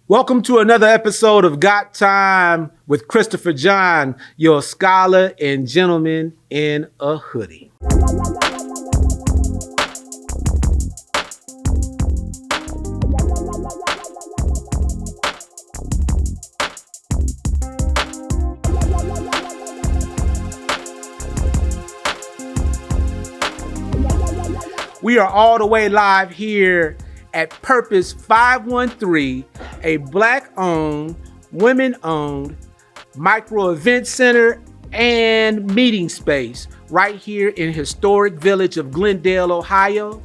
Welcome to another episode of Got Time with Christopher John, your scholar and gentleman in a hoodie. We are all the way live here at Purpose 513, a Black-owned, women-owned micro event center and meeting space right here in historic village of Glendale, Ohio.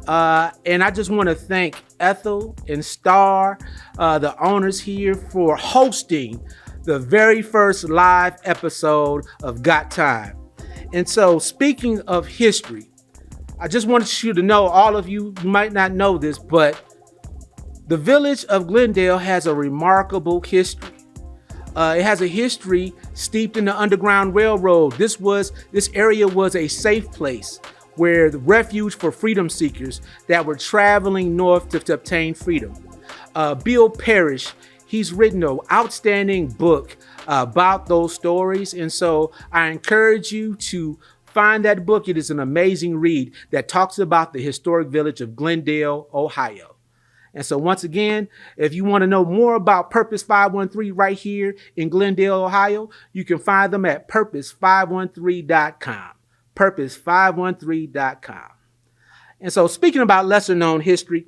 And I just want to thank Ethel and Star, the owners here, for hosting the very first live episode of Got Time. And so, speaking of history, I just wanted you to know, all of you might not know this, but the village of Glendale has a remarkable history. It has a history steeped in the Underground Railroad. This area was a safe place where the refuge for freedom seekers that were traveling north to obtain freedom. Bill Parrish, he's written an outstanding book about those stories. And so I encourage you to find that book. It is an amazing read that talks about the historic village of Glendale, Ohio. And so once again, if you want to know more about Purpose 513 right here in Glendale, Ohio, you can find them at purpose513.com, purpose513.com. And so speaking about lesser known history,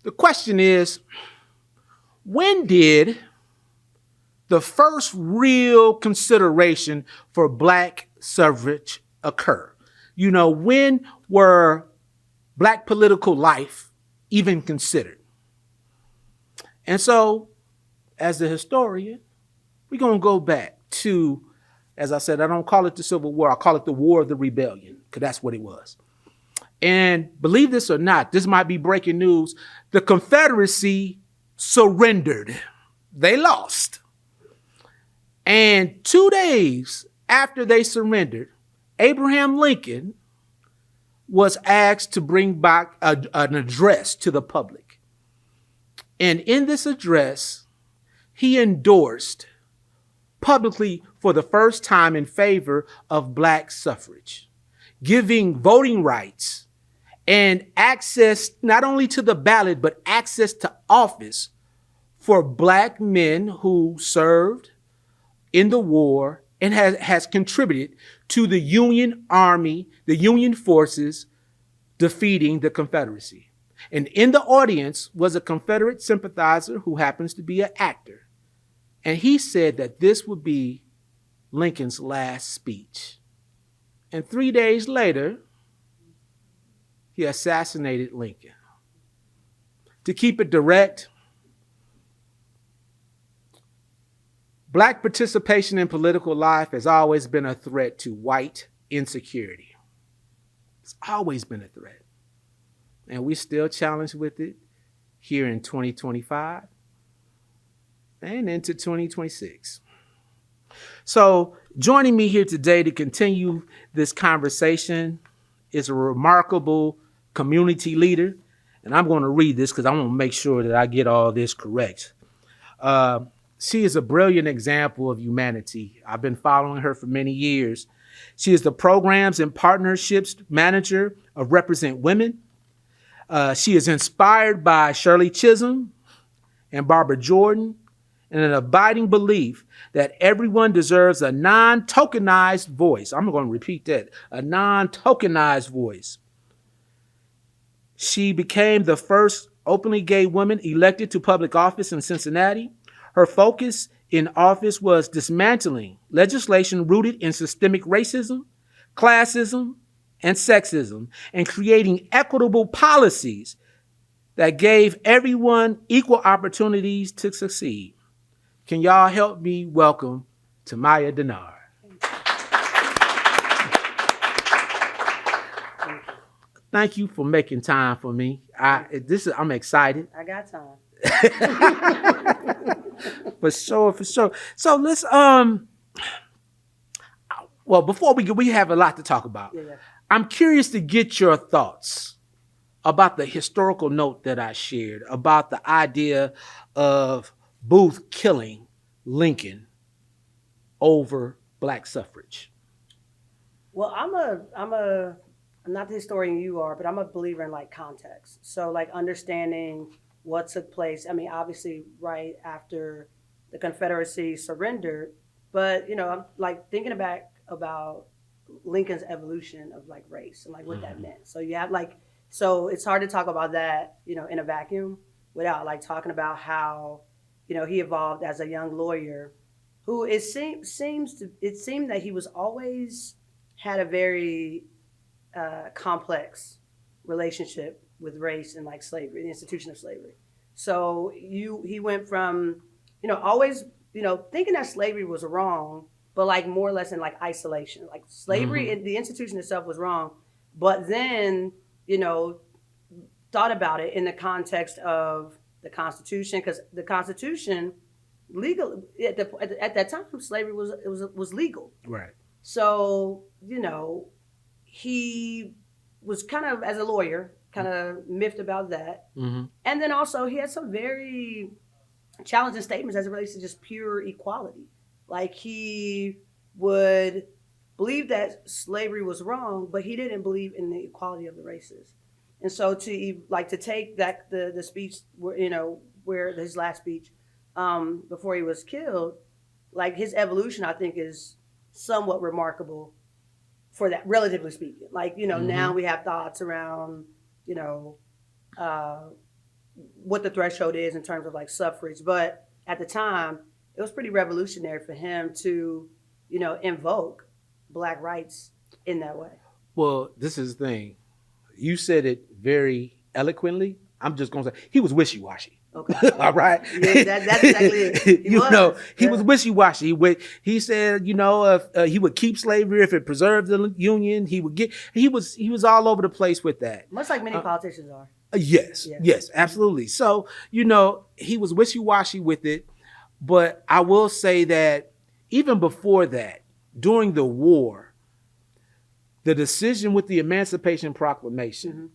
the question is, when did the first real consideration for Black suffrage occur? You know, when were Black political life even considered? And so, as a historian, we're going to go back to, as I said, I don't call it the Civil War, I call it the War of the Rebellion, because that's what it was. And believe this or not, this might be breaking news, the Confederacy surrendered. They lost. And 2 days after they surrendered, Abraham Lincoln was asked to bring back an address to the public. And in this address, he endorsed publicly for the first time in favor of Black suffrage, giving voting rights and access not only to the ballot, but access to office for Black men who served in the war and has contributed to the Union Army, the Union forces defeating the Confederacy. And in the audience was a Confederate sympathizer who happens to be an actor. And he said that this would be Lincoln's last speech. And 3 days later, he assassinated Lincoln. To keep it direct, Black participation in political life has always been a threat to white insecurity. It's always been a threat. And we're still challenged with it here in 2025 and into 2026. So joining me here today to continue this conversation is a remarkable community leader. And I'm going to read this because I want to make sure that I get all this correct. She is a brilliant example of humanity. I've been following her for many years. She is the programs and partnerships manager of RepresentWomen. She is inspired by Shirley Chisholm and Barbara Jordan, and an abiding belief that everyone deserves a non-tokenized voice. I'm going to repeat that, a non-tokenized voice. She became the first openly gay woman elected to public office in Cincinnati. Her focus in office was dismantling legislation rooted in systemic racism, classism, and sexism, and creating equitable policies that gave everyone equal opportunities to succeed. Can y'all help me welcome Tamaya Dennard? Thank you for making time for me. I'm excited. I got time. For sure. So let's well, before we have a lot to talk about. Yeah. I'm curious to get your thoughts about the historical note that I shared about the idea of Booth killing Lincoln over black suffrage? Well, I'm not the historian you are, but I'm a believer in like context. So like understanding what took place. I mean, obviously, right after the Confederacy surrendered, but I'm like thinking back about Lincoln's evolution of like race and like what that Mhm. meant. So you have like, so it's hard to talk about that, in a vacuum without like talking about how, he evolved as a young lawyer who it seemed that he was always had a very complex relationship with race and like slavery, the institution of slavery. So he went from, always, thinking that slavery was wrong, but like more or less in like isolation. Like slavery, Mhm. the institution itself was wrong, but then, you know, thought about it in the context of the Constitution, because the Constitution legal at that time slavery was legal. Right. So he was kind of, as a lawyer, kind of miffed about that. Mhm. And then also he had some very challenging statements as it relates to just pure equality. Like he would believe that slavery was wrong, but he didn't believe in the equality of the races. And so to take that the speech where where his last speech before he was killed, like his evolution, I think is somewhat remarkable for that, relatively speaking. Like now Mhm. we have thoughts around you know uh, what the threshold is in terms of like suffrage, but at the time it was pretty revolutionary for him to invoke black rights in that way. Well, this is the thing. You said it very eloquently. I'm just gonna say he was wishy washy. Okay. All right. Yeah, that's exactly it. He was. He was Yeah. wishy washy. He said, if he would keep slavery if it preserved the Union. He would get. He was all over the place with that. Much like many Uh, politicians are. yes, Yeah. yes, absolutely. So he was wishy washy with it, but I will say that even before that, during the war, the decision with the Emancipation Proclamation. Mm-hmm.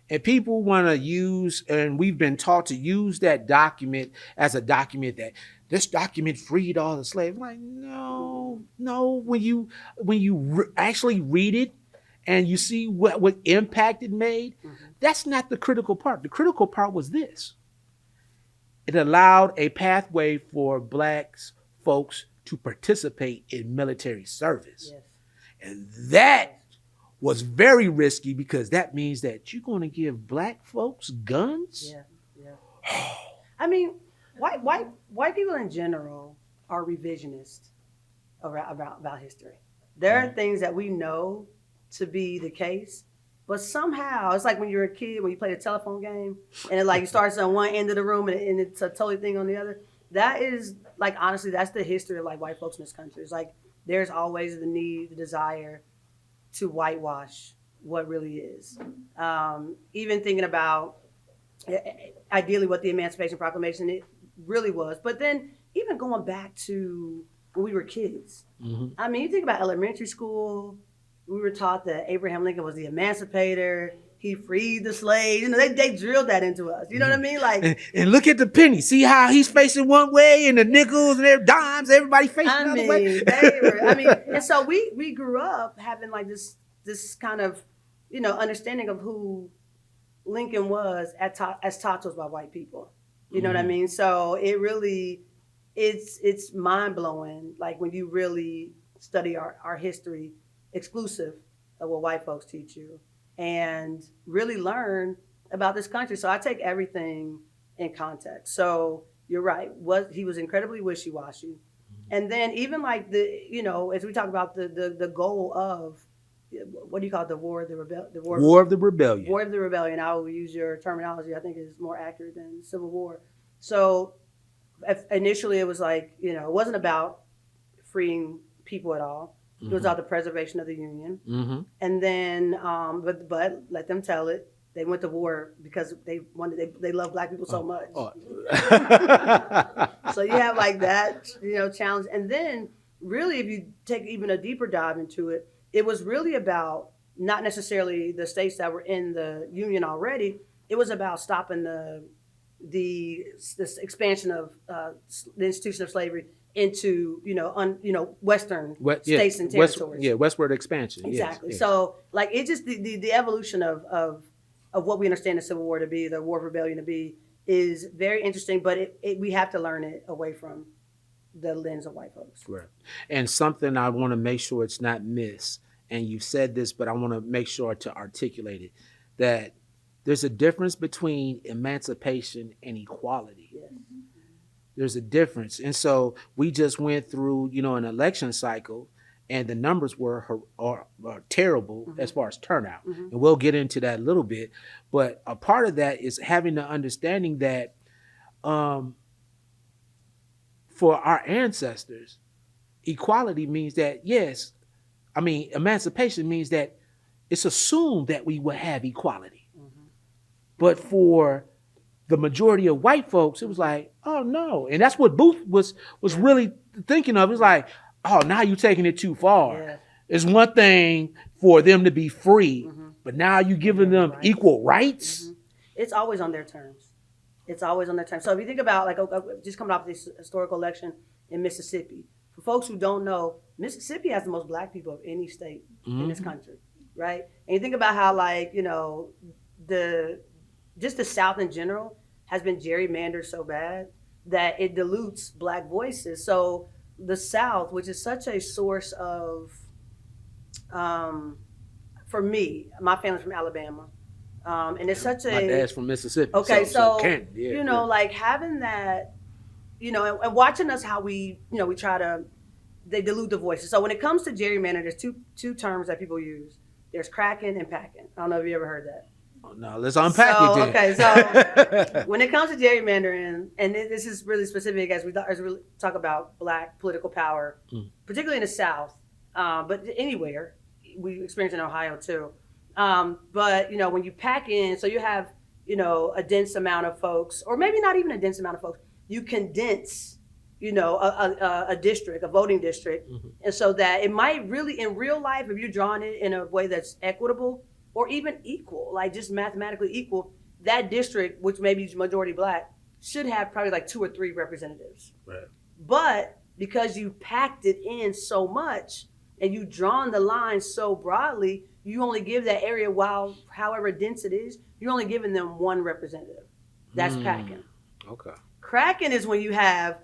And people want to use, and we've been taught to use that document as a document that this document freed all the slaves. Like, no, no. When you actually read it and you see what impact it made, Mm-hmm. that's not the critical part. The critical part was this: it allowed a pathway for blacks folks to participate in military service, Yes. and that was very risky because that means that you're going to give black folks guns. Yeah. Yeah. I mean, white people in general are revisionist about history. There are things that we know to be the case, but somehow it's like when you're a kid when you play a telephone game and it like starts on one end of the room and it's a totally thing on the other. That is like honestly that's the history of like white folks in this country. It's like there's always the need, the desire to whitewash what really is. Even thinking about ideally what the Emancipation Proclamation it really was, but then even going back to when we were kids. Mhm. I mean, you think about elementary school. We were taught that Abraham Lincoln was the emancipator. He freed the slaves. They drilled that into us. You know what I mean? Like, And look at the penny. See how he's facing one way, and the nickels and their dimes, everybody facing I the other way. mean, they were. I mean, and so we grew up having like this kind of understanding of who Lincoln was as taught to us by white people. You know what I Mhm. mean? So it really it's mind blowing. Like when you really study our history, exclusive of what white folks teach you, and really learn about this country. So I take everything in context. So you're right. Was he was incredibly wishy washy, and then even like as we talk about the goal of what do you call it, the war of the rebel the war War of the Rebellion. War of the Rebellion. I will use your terminology. I think is more accurate than Civil War. So initially, it was like it wasn't about freeing people at all. It was Mhm. about the preservation of the Union. Mhm. And then, but let them tell it. They went to war because they love black people so much. Oh. So you have like that, challenge. And then really, if you take even a deeper dive into it, it was really about not necessarily the states that were in the Union already. It was about stopping this expansion of the institution of slavery into Western states and territories. Westward expansion. Exactly. Yes. So like it just the evolution of what we understand the Civil War to be, the War of Rebellion to be, is very interesting. But we have to learn it away from the lens of white folks. Right. And something I want to make sure it's not missed, and you've said this, but I want to make sure to articulate it, that there's a difference between emancipation and equality. Yes. There's a difference. And so we just went through, an election cycle, and the numbers were terrible as far as turnout. And we'll get into that a little bit. But a part of that is having the understanding that for our ancestors, equality means that, emancipation means that it's assumed that we will have equality. But for the majority of white folks, it was like, oh no. And that's what Booth was really thinking of. It's like, oh, now you're taking it too far. Yeah. It's one thing for them to be free, but now you're giving them equal rights. It's always on their terms. It's always on their terms. So if you think about just coming off this historical election in Mississippi, for folks who don't know, Mississippi has the most black people of any state in this country, right? And you think about how the South in general has been gerrymandered so bad that it dilutes black voices. So the South, which is such a source of, for me, my family's from Alabama, and it's such a... My dad's from Mississippi. Okay, so having that, and watching us how we try to, they dilute the voices. So when it comes to gerrymandering, there's two terms that people use. There's cracking and packing. I don't know if you ever heard that. No, let's unpack it then. Okay, so when it comes to gerrymandering, and this is really specific as we talk about black political power, particularly in the South, but anywhere, we experience in Ohio too. But when you pack in, so you have a dense amount of folks, or maybe not even a dense amount of folks, you condense a district, a voting district, and so that it might really, in real life, if you're drawing it in a way that's equitable, or even equal, like just mathematically equal, that district, which maybe is majority black, should have probably like 2 or 3 representatives. Right. But because you packed it in so much and you drawn the line so broadly, you only give that area, however dense it is, you're only giving them 1 representative. That's packing. Okay. Cracking is when you have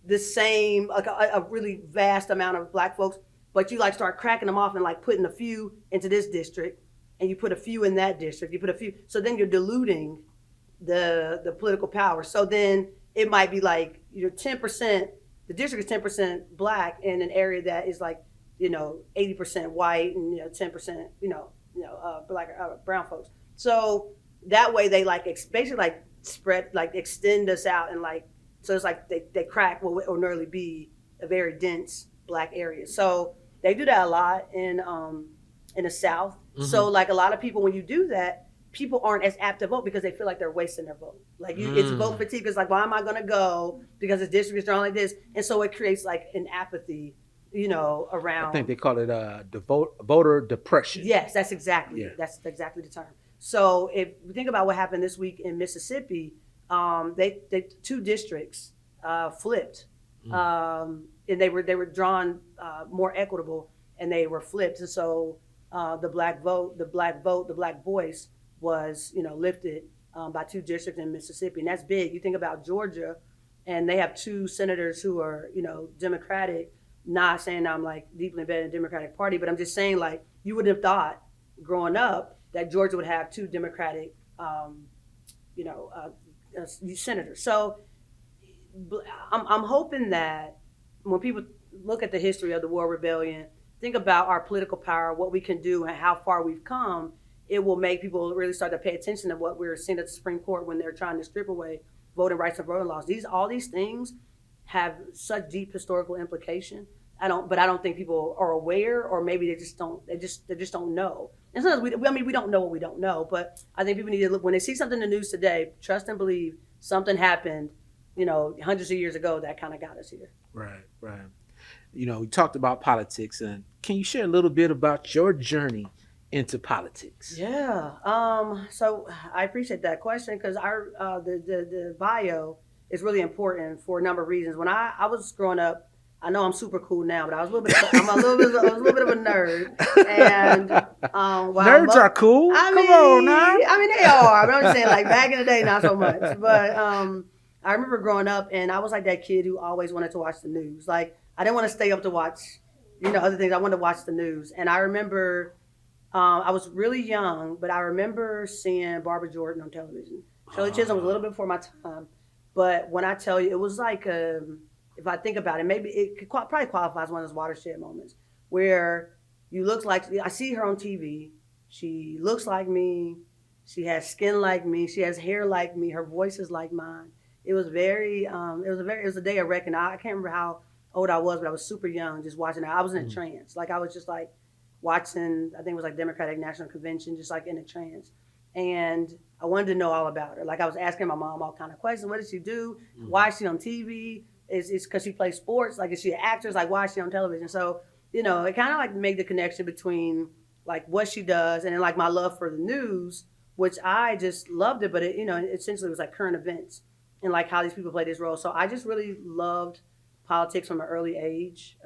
the same, like a really vast amount of black folks, but you start cracking them off and putting a few into this district, and you put a few in that district, you put a few, so then you're diluting the political power. So then it might be 10%, the district is 10% black in an area that is 80% white and 10% black brown folks. So that way they basically spread, extend us out, and so it's they crack what would ordinarily be a very dense black area. So they do that a lot in the South. So a lot of people, when you do that, people aren't as apt to vote because they feel like they're wasting their vote. It's vote fatigue. It's why am I going to go because the district is drawn like this? And so it creates an apathy, around. I think they call it voter depression. Yes, that's exactly the term. So if we think about what happened this week in Mississippi, they 2 districts flipped, and they were drawn more equitable, and they were flipped. And so the black voice was lifted by 2 districts in Mississippi, and that's big. You think about Georgia, and they have 2 senators who are Democratic. Not saying I'm deeply embedded in the Democratic Party, but I'm just saying you would have thought growing up that Georgia would have 2 Democratic senators. So I'm hoping that when people look at the history of the War Rebellion, think about our political power, what we can do, and how far we've come, it will make people really start to pay attention to what we're seeing at the Supreme Court when they're trying to strip away voting rights and voting laws. All these things have such deep historical implication. I don't think people are aware, or maybe they just don't know. And sometimes we don't know what we don't know, but I think people need to look when they see something in the news today, trust and believe something happened, hundreds of years ago that kind of got us here. Right. We talked about politics, and can you share a little bit about your journey into politics? Yeah. So I appreciate that question because our the bio is really important for a number of reasons. When I was growing up, I know I'm super cool now, but I was a little bit I was a little bit of a nerd, and while Nerds are cool. Come on now. I mean they are. But I'm just saying, like back in the day, not so much. But I remember growing up, and I was like that kid who always wanted to watch the news. Like I didn't want to stay up to watch, other things. I wanted to watch the news, and I remember. I was really young, but I remember seeing Barbara Jordan on television. Shirley Chisholm was a little bit before my time, but when I tell you, it was like, if I think about it, maybe it could probably qualifies one of those watershed moments where you look like I see her on TV. She looks like me. She has skin like me. She has hair like me. Her voice is like mine. It was it was a day of reckoning. I can't remember how old I was, but I was super young, just watching her. I was in a trance. Like I was just like watching, I think it was like Democratic National Convention, just like in a trance. And I wanted to know all about her. Like I was asking my mom all kind of questions. What does she do? Why is she on TV? Is it because she plays sports? Like is she an actress? Like why is she on television? So, it kind of like made the connection between like what she does and then like my love for the news, which I just loved it. But it, essentially it was like current events and like how these people play this role. So I just really loved politics from an early age.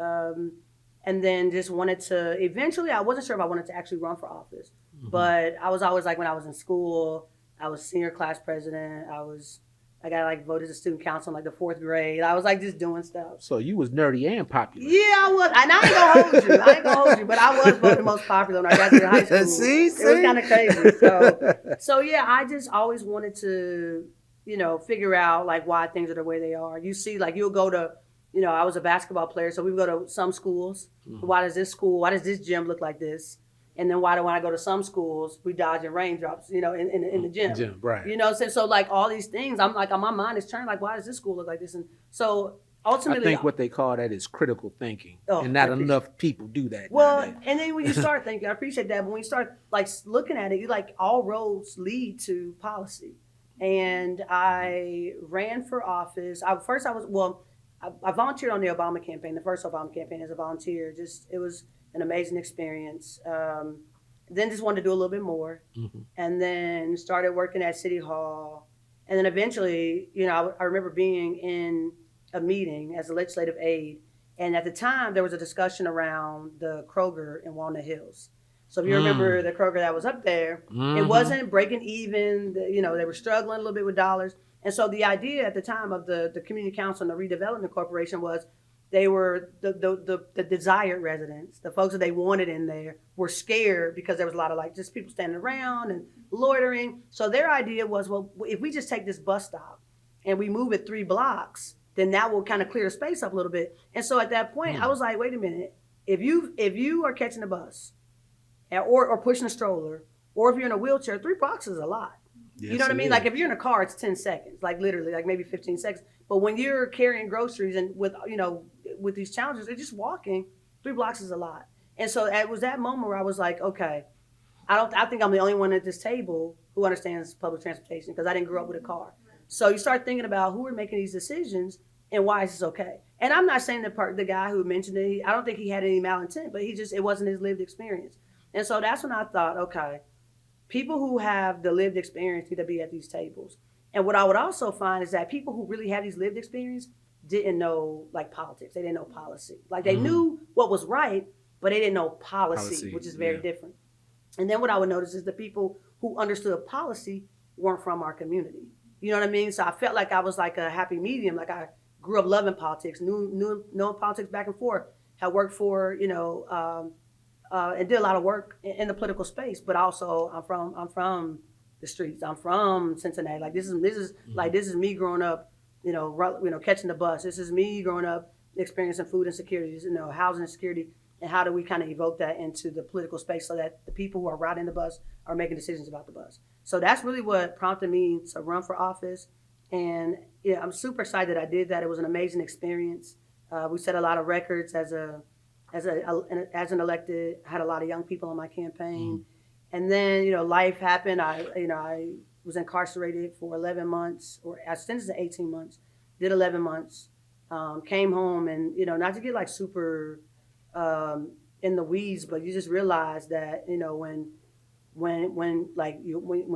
And then just wanted to, eventually I wasn't sure if I wanted to actually run for office, but I was always like, when I was in school, I was senior class president. I got like voted as student council in like the 4th grade. I was like just doing stuff. So you was nerdy and popular. Yeah, I was. And I ain't gonna hold you, but I was voted most popular when I got to high school. See? It was kind of crazy. So yeah, I just always wanted to, figure out like why things are the way they are. You see, like you'll go to, I was a basketball player, so we would go to some schools. Why does this gym look like this? And then why do when I go to some schools, we dodging raindrops, in the gym. Right. So like all these things, I'm like, on my mind is turned like, why does this school look like this? And so ultimately, I think what they call that is critical thinking, and not enough people do that. Well, nowadays. and then when you start thinking, I appreciate that, but when you start like looking at it, you like all roads lead to policy. And I ran for office. I volunteered on the Obama campaign, the first Obama campaign as a volunteer. It was an amazing experience. Then just wanted to do a little bit more, and then started working at City Hall. And then eventually, I remember being in a meeting as a legislative aide. And at the time, there was a discussion around the Kroger in Walnut Hills. So if you remember the Kroger that was up there, it wasn't breaking even. They were struggling a little bit with dollars. And so the idea at the time of the Community Council and the Redevelopment Corporation was they were the desired residents, the folks that they wanted in there were scared because there was a lot of like just people standing around and loitering. So their idea was, well, if we just take this bus stop and we move it 3 blocks, then that will kind of clear the space up a little bit. And so at that point, I was like, wait a minute, if you are catching a bus or pushing a stroller, or if you're in a wheelchair, 3 blocks is a lot. Yes, you know what I mean? Like if you're in a car, it's 10 seconds, like literally, like maybe 15 seconds. But when you're carrying groceries and with these challenges, they're just walking, 3 blocks is a lot. And so it was that moment where I was like, okay, I think I'm the only one at this table who understands public transportation because I didn't grow up with a car. So you start thinking about who are making these decisions and why is this okay? And I'm not saying the guy who mentioned it, I don't think he had any malintent, but it wasn't his lived experience. And so that's when I thought, okay, people who have the lived experience need to be at these tables. And what I would also find is that people who really have these lived experience didn't know like politics. They didn't know policy. Like they knew what was right, but they didn't know policy. Which is very different. And then what I would notice is the people who understood policy weren't from our community. You know what I mean? So I felt like I was like a happy medium. Like I grew up loving politics, knew politics back and forth, had worked for, and did a lot of work in the political space, but also I'm from the streets. I'm from Cincinnati. Like this is me growing up, catching the bus. This is me growing up experiencing food insecurities, housing insecurity, and how do we kind of evoke that into the political space so that the people who are riding the bus are making decisions about the bus. So that's really what prompted me to run for office. And I'm super excited that I did that. It was an amazing experience. We set a lot of records as an elected. I had a lot of young people on my campaign. And then, life happened. I was incarcerated for 11 months, or I sentenced to 18 months, did 11 months, came home and, not to get like super in the weeds, but you just realize that, when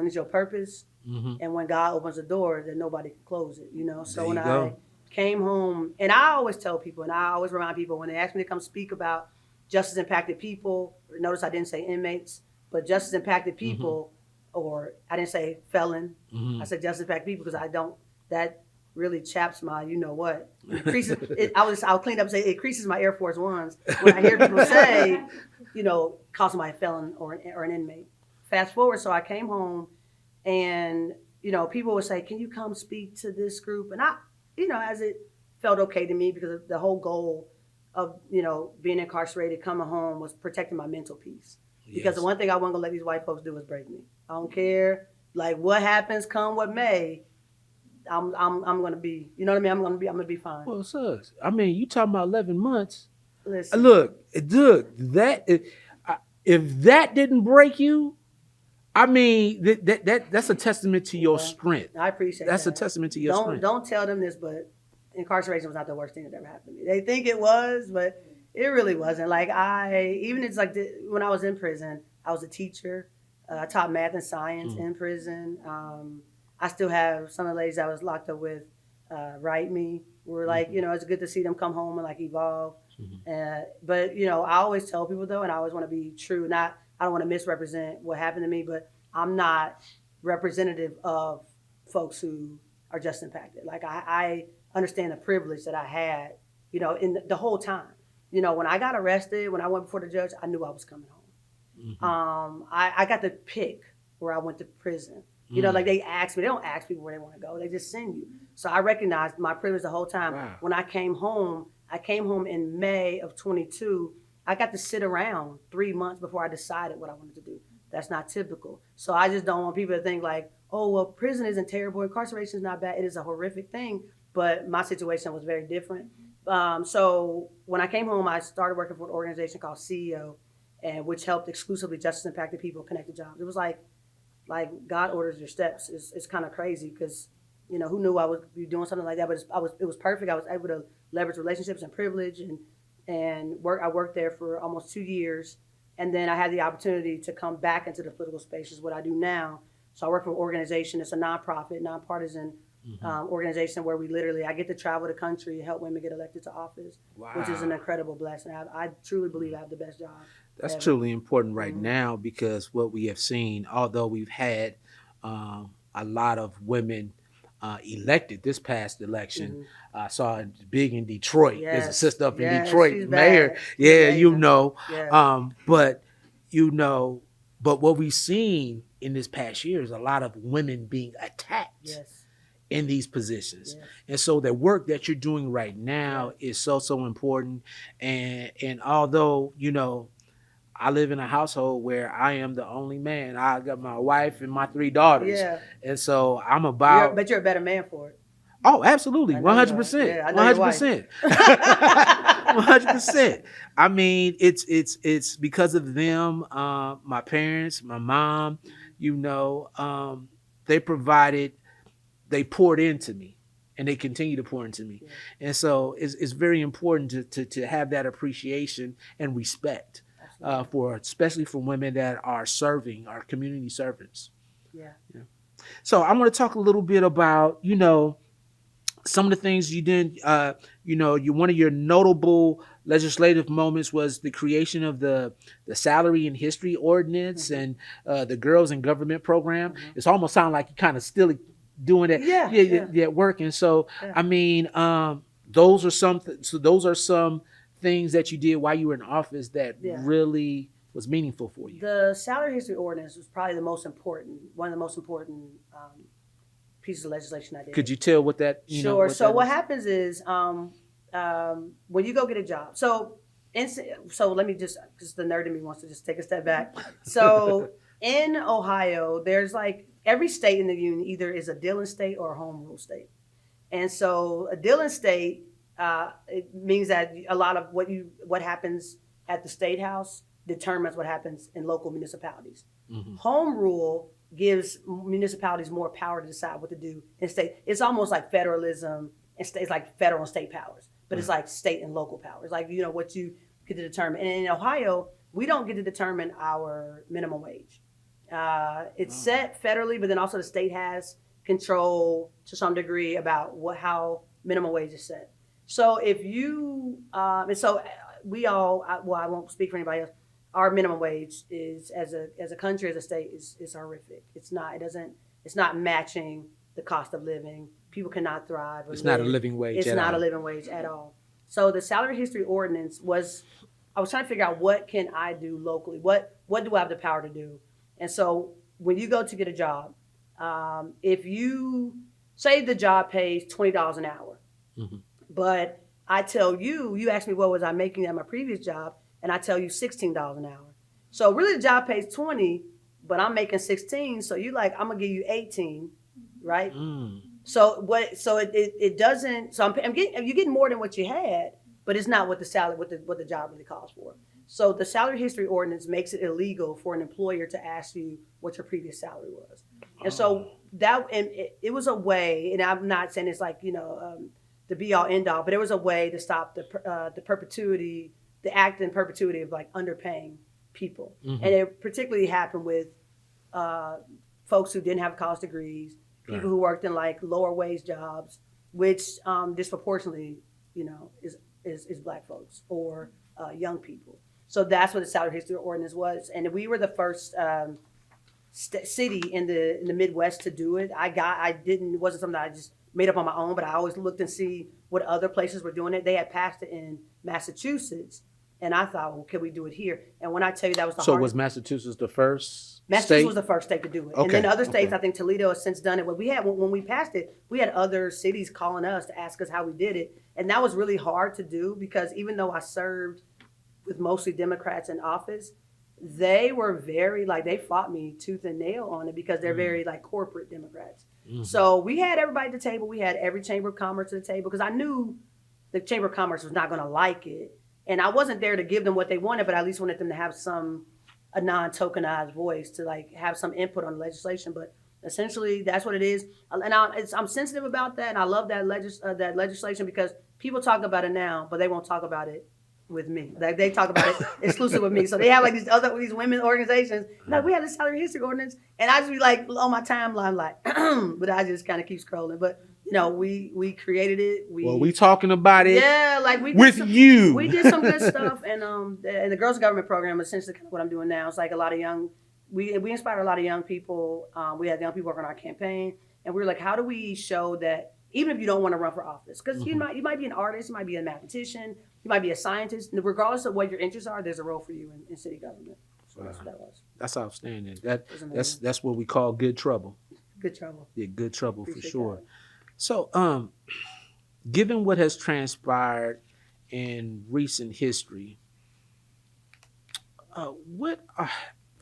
it's your purpose, and when God opens the door, then nobody can close it, So There when you I go. came home, and I always tell people, and I always remind people when they ask me to come speak about justice impacted people, notice I didn't say inmates, but justice impacted people, or I didn't say felon. I said justice impacted people because that really chaps my, what. It increases, I'll clean up and say it increases my Air Force Ones when I hear people say, call somebody a felon or an inmate. Fast forward, so I came home, and people would say, "Can you come speak to this group?" And I, as it felt okay to me, because the whole goal of being incarcerated, coming home, was protecting my mental peace. Because the one thing I wasn't gonna let these white folks do is break me. I don't care, like what happens, come what may. I'm gonna be, you know what I mean? I'm gonna be fine. Well, it sucks. I mean, you talking about 11 months. Listen, Look, if that didn't break you, I mean, that's a testament to your strength. I appreciate That's that. a testament to your strength. Don't tell them this, but incarceration was not the worst thing that ever happened to me. They think it was, but it really wasn't. Like when I was in prison, I was a teacher. I taught math and science in prison. I still have some of the ladies I was locked up with write me. We're like, it's good to see them come home and like evolve. But I always tell people though, and I always want to be true. I don't want to misrepresent what happened to me, but I'm not representative of folks who are just impacted. Like I understand the privilege that I had, in the whole time. When I got arrested, when I went before the judge, I knew I was coming home. I got to pick where I went to prison. Like they ask me, they don't ask people where they want to go. They just send you. So I recognized my privilege the whole time. Wow. When I came home in May of 22. I got to sit around 3 months before I decided what I wanted to do. That's not typical. So I just don't want people to think like, oh, well, prison isn't terrible. Incarceration is not bad. It is a horrific thing. But my situation was very different. So when I came home, I started working for an organization called CEO, which helped exclusively justice impacted people connect to jobs. It was like God orders your steps. It's kind of crazy because, who knew I would be doing something like that? But it was perfect. I was able to leverage relationships and privilege and work. I worked there for almost 2 years, and then I had the opportunity to come back into the political space, is what I do now. So I work for an organization. It's a nonprofit, nonpartisan organization where I get to travel the country and help women get elected to office, which is an incredible blessing. I truly believe I have the best job. That's ever. truly important right now, because what we have seen, although we've had a lot of women elected this past election, I saw it big in Detroit. There's a sister up in Detroit, mayor. Yeah, but what we've seen in this past year is a lot of women being attacked in these positions. And so the work that you're doing right now is so important. And although, I live in a household where I am the only man. I got my wife and my 3 daughters. And so I'm about... But you're a better man for it. Oh, absolutely. 100%. 100%. 100%. I mean, it's because of them, my parents, my mom, they poured into me, and they continue to pour into me. And so it's very important to have that appreciation and respect especially for women that are serving, our community servants. So I want to talk a little bit about, some of the things you did. One of your notable legislative moments was the creation of the Salary and History Ordinance and the Girls in Government program. It's almost sound like you kind of still doing that work. And so, I mean, those are some things that you did while you were in office that really was meaningful for you. The Salary History Ordinance was probably one of the most important pieces of legislation I did. Could you tell what that? Sure. So what happens is when you go get a job. So let me just, because the nerd in me wants to just take a step back. So in Ohio, there's like every state in the union either is a Dillon state or a home rule state. And so a Dillon state, it means that a lot of what happens at the state house determines what happens in local municipalities. Home rule gives municipalities more power to decide what to do in state. It's almost like federalism, and it's like federal and state powers, but it's like state and local powers. Like, what you get to determine. And in Ohio, we don't get to determine our minimum wage. It's set federally, but then also the state has control to some degree about how minimum wage is set. So if you, and so we all, well, I won't speak for anybody else. Our minimum wage is, as a country, as a state, is horrific. It's not matching the cost of living. People cannot thrive. It's not a living wage. It's not a living wage at all. So the salary history ordinance was, I was trying to figure out what can I do locally? What do I have the power to do? And so when you go to get a job, if you say the job pays $20 an hour, but I tell you asked me what was I making at my previous job, and I tell you $16 an hour. So really the job pays 20, but I'm making 16. So you like, I'm gonna give you 18, right? So it doesn't. So you're getting more than what you had, but it's not what the salary, what the job really calls for. So the salary history ordinance makes it illegal for an employer to ask you what your previous salary was. And so it was a way, and I'm not saying it's like, the be all end all, but it was a way to stop the act in perpetuity of like underpaying people. And it particularly happened with folks who didn't have college degrees, people who worked in like lower wage jobs, which disproportionately, is Black folks or young people. So that's what the salary history ordinance was. And we were the first city in the Midwest to do it. It wasn't something that I just made up on my own, but I always looked and see what other places were doing it. They had passed it in Massachusetts, and I thought, well, can we do it here? And when I tell you that was the hardest. So was Massachusetts the first Massachusetts state? was the first state to do it. Okay. And then other states, I think Toledo has since done it. But when we passed it, we had other cities calling us to ask us how we did it. And that was really hard to do because even though I served with mostly Democrats in office, they were very, they fought me tooth and nail on it because they're very, corporate Democrats. So we had everybody at the table. We had every Chamber of Commerce at the table because I knew the Chamber of Commerce was not going to like it. And I wasn't there to give them what they wanted, but I at least wanted them to have a non-tokenized voice to have some input on the legislation. But essentially, that's what it is. And I'm sensitive about that, and I love that legislation because people talk about it now, but they won't talk about it with me. They talk about it exclusive with me. So they have these women organizations. We have this salary history ordinance, and I just be on my timeline but I just kind of keep scrolling. But we created it. We talking about it. Yeah, we did some good stuff, and the Girls in Government program is essentially kind of what I'm doing now. It's a lot of young. We inspired a lot of young people. We had young people working on our campaign, and we were like, how do we show that even if you don't want to run for office, because you might be an artist, you might be a mathematician, you might be a scientist, and regardless of what your interests are, there's a role for you in city government. So that's what that was. That's outstanding. That's what we call good trouble. Good trouble. Yeah, good trouble. Appreciate for sure. That. So, given what has transpired in recent history,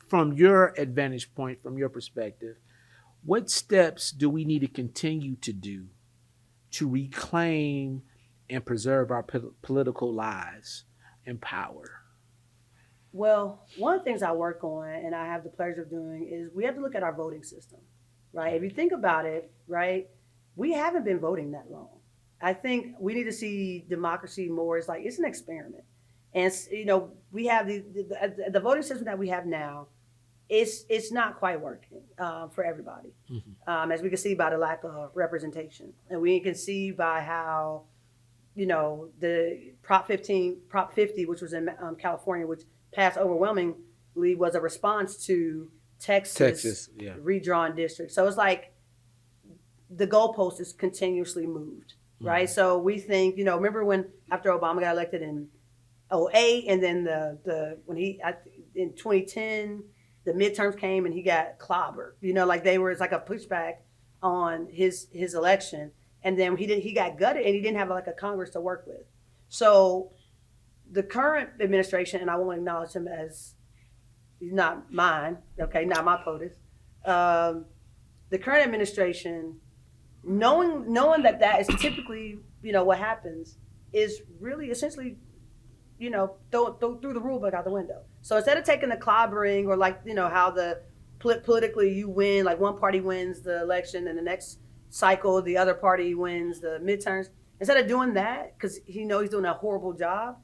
from your advantage point, from your perspective, what steps do we need to continue to do to reclaim and preserve our political lives and power? Well, one of the things I work on, and I have the pleasure of doing, is we have to look at our voting system, right? If you think about it, right, we haven't been voting that long. I think we need to see democracy more as it's an experiment. And, we have the voting system that we have now, it's not quite working for everybody, as we can see by the lack of representation. And we can see by how, the Prop 50, which was in California, which passed overwhelmingly, was a response to Texas redrawn districts. So it's the goalpost is continuously moved, right? So we think, remember when after Obama got elected in 2008, and then when in 2010, the midterms came and he got clobbered, it's like a pushback on his election. And then he got gutted and he didn't have a Congress to work with. So the current administration, and I won't acknowledge him as he's not mine, okay, not my POTUS. The current administration, knowing that is typically, what happens is really essentially, throw the rule book out the window. So instead of taking the clobbering or how the politically you win, one party wins the election and the next cycle, the other party wins the midterms. Instead of doing that, because he knows he's doing a horrible job,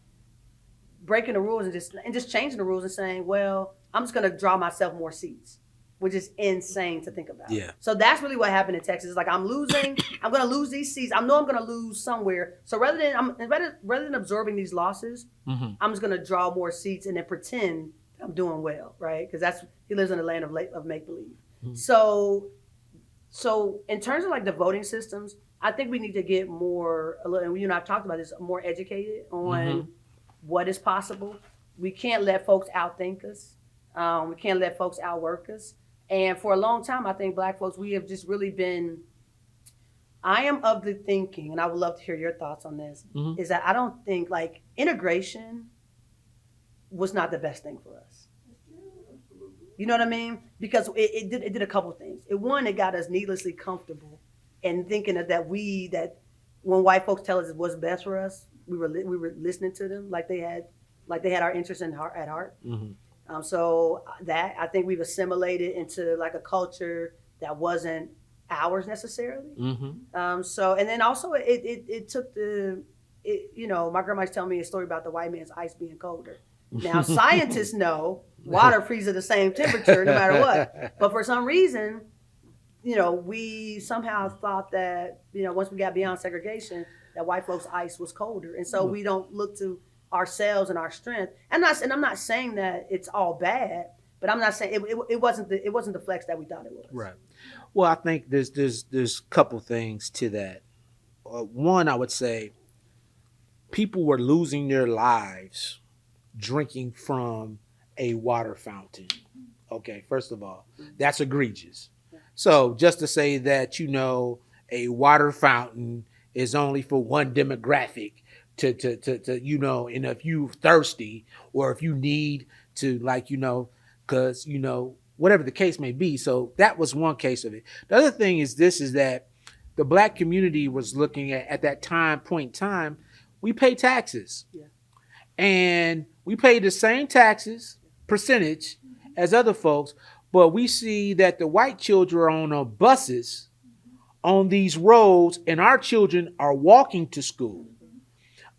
breaking the rules and just changing the rules and saying, well, I'm just going to draw myself more seats, which is insane to think about. Yeah. So that's really what happened in Texas. It's like I'm going to lose these seats. I know I'm going to lose somewhere. So rather than absorbing these losses, I'm just going to draw more seats and then pretend I'm doing well, right? Because he lives in the land of make believe. So in terms of like the voting systems, I think we need to get more, and you and I've talked about this, more educated on what is possible. We can't let folks outthink us. We can't let folks outwork us. And for a long time, I think Black folks, we have just really been, I am of the thinking, and I would love to hear your thoughts on this, is that I don't think like integration was not the best thing for us. You know what I mean? Because it did a couple things. It got us needlessly comfortable and thinking that when white folks tell us what's best for us, we were listening to them like they had our interests at heart. So that I think we've assimilated into like a culture that wasn't ours necessarily. So and then also it took my grandma used to tell me a story about the white man's ice being colder. Now scientists know water freezes at the same temperature no matter what, but for some reason, we somehow thought that once we got beyond segregation, that white folks' ice was colder, and so we don't look to ourselves and our strength. And I'm not saying that it's all bad, but I'm not saying it wasn't the flex that we thought it was. Right. Well, I think there's a couple things to that. One, I would say, people were losing their lives drinking from a water fountain. Okay, first of all, that's egregious. So just to say that a water fountain is only for one demographic to and if you thirsty or if you need to because whatever the case may be. So that was one case of it. The other thing is that the Black community was looking at that point in time, we pay taxes. Yeah. And we pay the same taxes percentage as other folks, but we see that the white children are on buses on these roads and our children are walking to school.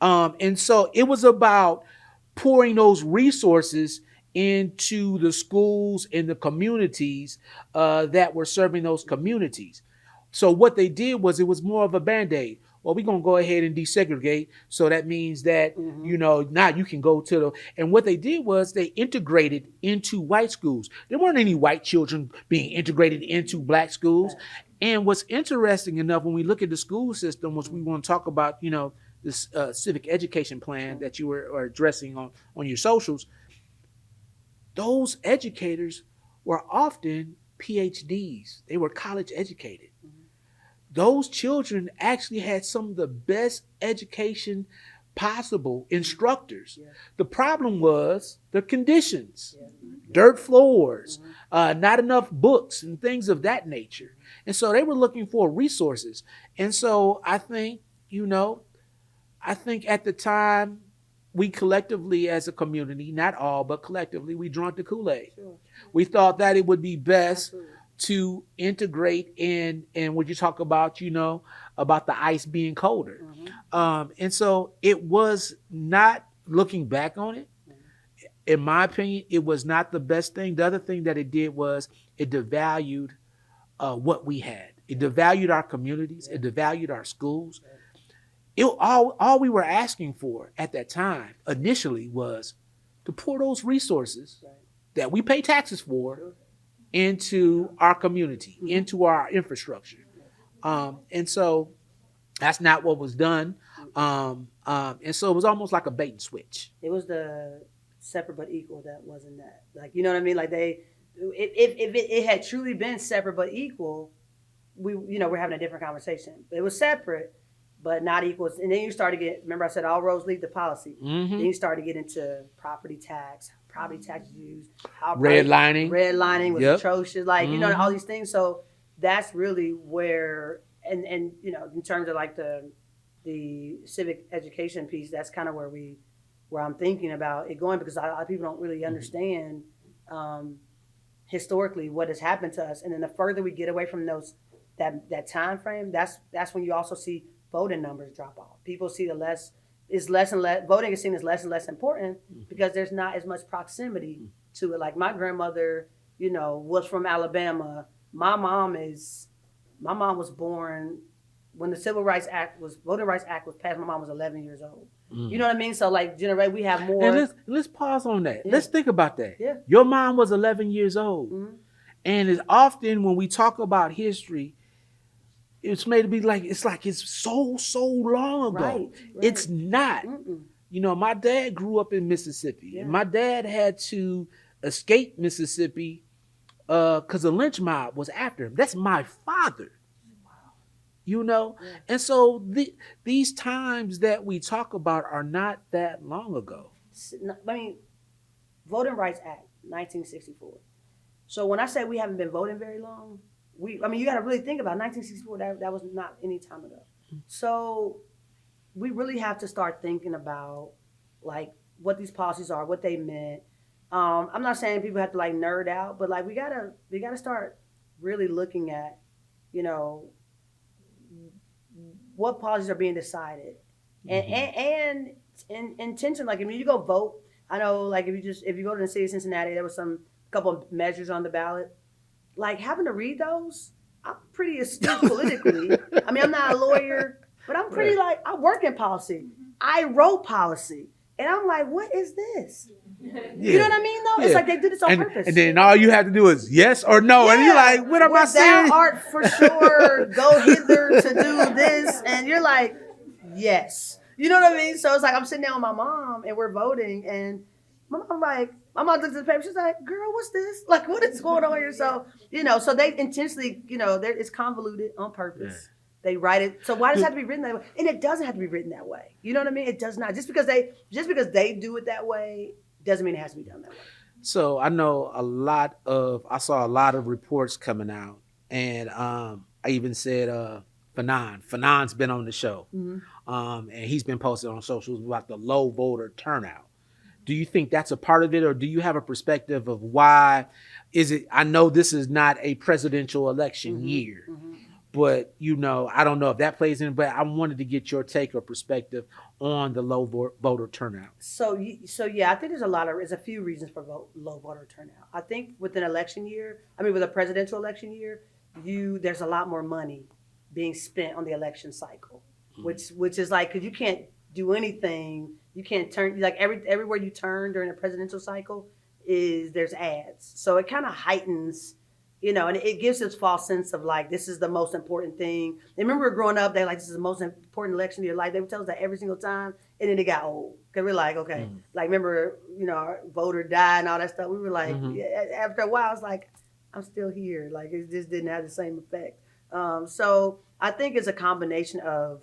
And so it was about pouring those resources into the schools and the communities that were serving those communities. So what they did was it was more of a Band-Aid. Well, we're going to go ahead and desegregate. So that means that, now you can go to and what they did was they integrated into white schools. There weren't any white children being integrated into Black schools. And what's interesting enough, when we look at the school system, which we want to talk about, this civic education plan that you were addressing on your socials, those educators were often PhDs. They were college educated. Those children actually had some of the best education possible, instructors. Yeah. The problem was the conditions, dirt floors, not enough books and things of that nature. And so they were looking for resources. And so I think at the time, we collectively as a community, not all, but collectively, we drank the Kool-Aid. Sure. We thought that it would be best to integrate in what you talk about, about the ice being colder. And so it was not, looking back on it, in my opinion, it was not the best thing. The other thing that it did was it devalued what we had. It devalued our communities. It devalued our schools. All we were asking for at that time initially was to pour those resources that we pay taxes for into our community, into our infrastructure. And so that's not what was done. And so it was almost like a bait and switch. It was the separate but equal that wasn't that. Like, you know what I mean? Like if it had truly been separate but equal, we're having a different conversation. It was separate, but not equal. And then you start to get, remember I said all roads lead to policy. Then you start to get into property tax used. Redlining was atrocious. Like, all these things. So that's really where, and in terms of like the civic education piece, that's kind of where I'm thinking about it going, because a lot of people don't really understand historically what has happened to us. And then the further we get away from that time frame, that's when you also see voting numbers drop off. People see the less is less and less, voting is seen as less and less important because there's not as much proximity to it. Like my grandmother, was from Alabama. My mom was born when the Voting Rights Act was passed. My mom was 11 years old. You know what I mean? So like, we have more. And let's pause on that. Yeah. Let's think about that. Yeah. Your mom was 11 years old. And it's often when we talk about history, it's made to be like it's so long ago. Right. It's not. My dad grew up in Mississippi, and my dad had to escape Mississippi because the lynch mob was after him. That's my father. And so these times that we talk about are not that long ago. I mean, Voting Rights Act, 1964. So when I say we haven't been voting very long, you got to really think about 1964. That was not any time ago. So we really have to start thinking about like what these policies are, what they meant. I'm not saying people have to like nerd out, but like we gotta start really looking at, what policies are being decided, and intention. Like, you go vote. I know, like, if you go to the city of Cincinnati, there was couple of measures on the ballot. Like, having to read those, I'm pretty astute politically. I'm not a lawyer, but I'm pretty I work in policy. I wrote policy, and I'm like, what is this? You know what I mean? Though it's like they do this on purpose. And then all you have to do is yes or no, and you're like, "What am I saying?" Thou art for sure go hither to do this, and you're like, "Yes." You know what I mean? So it's like I'm sitting down with my mom, and we're voting, and my mom looks at the paper. She's like, "Girl, what's this? Like, what is going on here?" So so they intentionally, it's convoluted on purpose. Yeah. They write it. So why does it have to be written that way? And it doesn't have to be written that way. You know what I mean? It does not. Just because they do it that way doesn't mean it has to be done that way. So I know I saw a lot of reports coming out, and I even said Fanon's been on the show, and he's been posted on socials about the low voter turnout. Do you think that's a part of it, or do you have a perspective of why is it? I know this is not a presidential election year, but I don't know if that plays in. But I wanted to get your take or perspective on the low voter turnout. So yeah, I think there's a few reasons for low voter turnout. I think with an election year, with a presidential election year, there's a lot more money being spent on the election cycle, which is like, because you can't do anything. You can't turn, like, everywhere you turn during a presidential cycle there's ads. So it kind of heightens, and it gives this false sense of like, this is the most important thing. I remember growing up, they're like, this is the most important election of your life. They would tell us that every single time. And then it got old. Because we're like, okay, like, remember, our voter died and all that stuff. We were like, after a while, it's like, I'm still here. Like, it just didn't have the same effect. So I think it's a combination of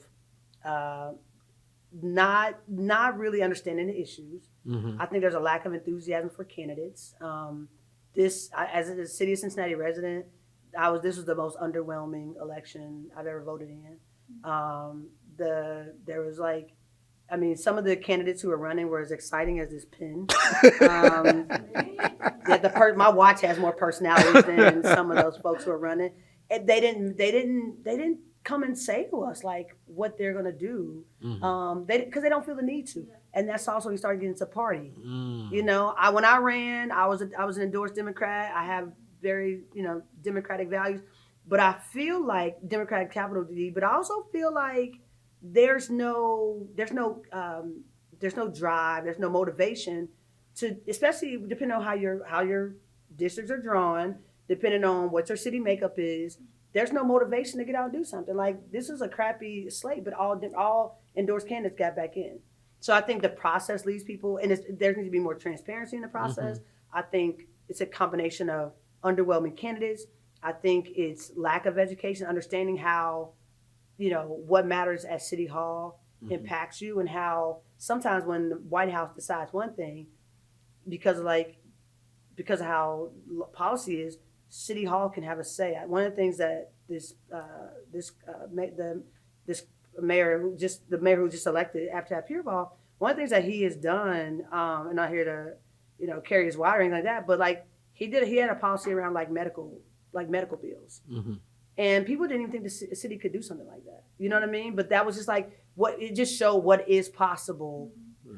not really understanding the issues. I think there's a lack of enthusiasm for candidates. As a city of Cincinnati resident, this was the most underwhelming election I've ever voted in. There was like, some of the candidates who were running were as exciting as this pen. My watch has more personalities than some of those folks who are running. And they didn't come and say to us like what they're gonna do, because they don't feel the need to. And that's also when you start getting into party. When I ran, I was an endorsed Democrat. I have very Democratic values, but I feel like Democratic capital D. But I also feel like there's no drive, there's no motivation to, especially depending on how your districts are drawn, depending on what your city makeup is. There's no motivation to get out and do something. Like, this is a crappy slate, but all endorsed candidates got back in. So I think the process leaves people, and there needs to be more transparency in the process. I think it's a combination of underwhelming candidates. I think it's lack of education, understanding how, what matters at City Hall impacts you, and how sometimes when the White House decides one thing, because of how policy is, City Hall can have a say. One of the things that the mayor who just elected after that Pureball, one of the things that he has done, and not here to carry his wire or anything like that, but like he had a policy around like medical bills. And people didn't even think the city could do something like that. You know what I mean? But that was just like it just showed what is possible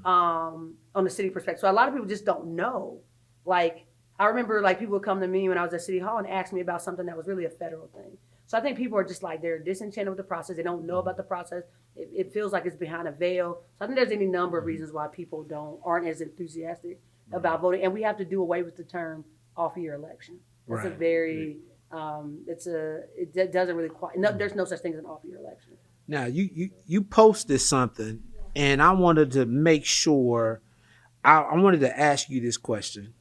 on the city perspective. So a lot of people just don't know. Like, I remember like people would come to me when I was at City Hall and ask me about something that was really a federal thing. So I think people are just like, they're disenchanted with the process. They don't know about the process. It feels like it's behind a veil. So I think there's any number of reasons why people aren't as enthusiastic about voting. And we have to do away with the term off-year election. It's a very, it doesn't really quite, no, there's no such thing as an off-year election. Now, you posted something, and I wanted to make sure, I wanted to ask you this question.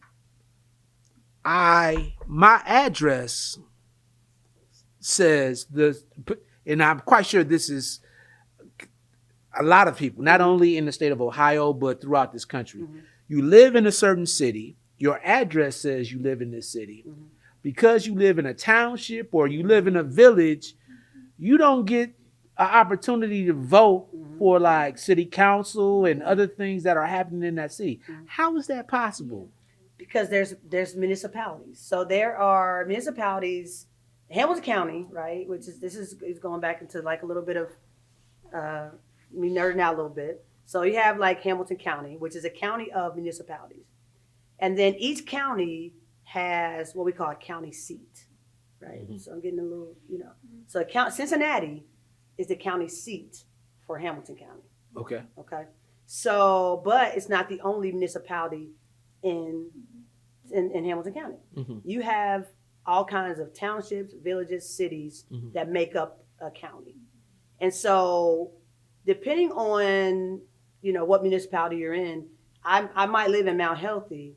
My address says and I'm quite sure this is a lot of people, not only in the state of Ohio, but throughout this country. Mm-hmm. You live in a certain city. Your address says you live in this city. Mm-hmm. Because you live in a township or you live in a village, you don't get an opportunity to vote for like city council and other things that are happening in that city. How is that possible? Because there's municipalities. So there are municipalities, Hamilton County, right, which is going back into like a little bit of me nerding out a little bit. So you have like Hamilton County, which is a county of municipalities. And then each county has what we call a county seat, right? Mm-hmm. So I'm getting a little, So Cincinnati is the county seat for Hamilton County. Okay. So, but it's not the only municipality in Hamilton County. Mm-hmm. You have all kinds of townships, villages, cities that make up a county. And so depending on, what municipality you're in, I might live in Mount Healthy,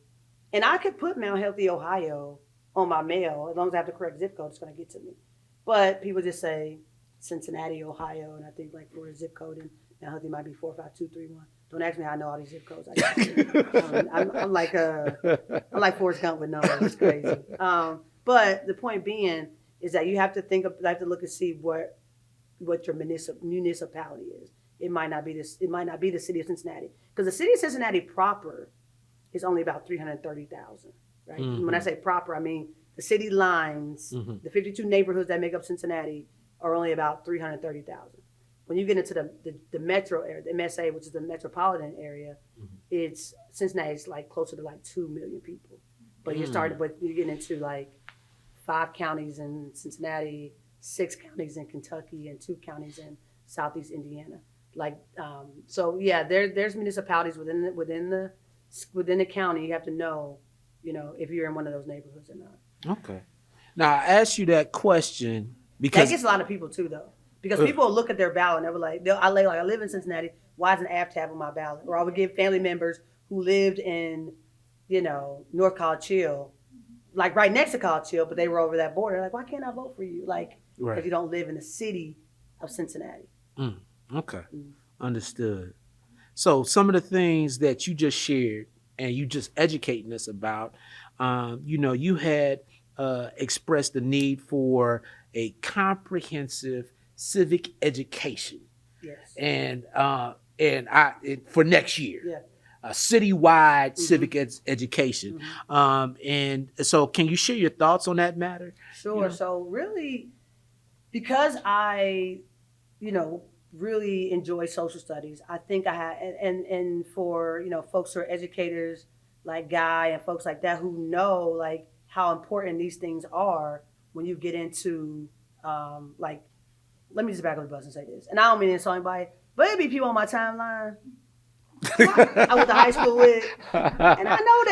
and I could put Mount Healthy, Ohio on my mail. As long as I have the correct zip code, it's going to get to me. But people just say Cincinnati, Ohio, and I think like for a zip code in Mount Healthy might be 45231. Don't ask me how I know all these zip codes. I'm like Forrest Gump with numbers. It's crazy. But the point being is that you have to look and see what your municipality is. It might not be the city of Cincinnati, because the city of Cincinnati proper is only about 330,000. Right. Mm-hmm. When I say proper, I mean the city lines, the 52 neighborhoods that make up Cincinnati are only about 330,000. When you get into the metro area, the MSA, which is the metropolitan area, it's Cincinnati's like closer to like 2 million people. But you get into like 5 counties in Cincinnati, 6 counties in Kentucky, and 2 counties in Southeast Indiana. There's municipalities within the county. You have to know, if you're in one of those neighborhoods or not. Okay. Now I asked you that question because that gets a lot of people too, though. Because people will look at their ballot and they were like, I live in Cincinnati. Why is an AF tab on my ballot? Or I would give family members who lived in, North College Hill, like right next to College Hill, but they were over that border. Like, why can't I vote for you? Like, because you don't live in the city of Cincinnati. Okay. Understood. So some of the things that you just shared and you just educating us about, you had expressed the need for a comprehensive civic education. Yes. And for next year. Yeah. A citywide civic education. And so can you share your thoughts on that matter? Sure. So really, because I, really enjoy social studies, I think I had, and for, folks who are educators like Guy and folks like that who know like how important these things are when you get into let me just back up the bus and say this, and I don't mean to insult anybody, but it'd be people on my timeline I went to high school with, and I know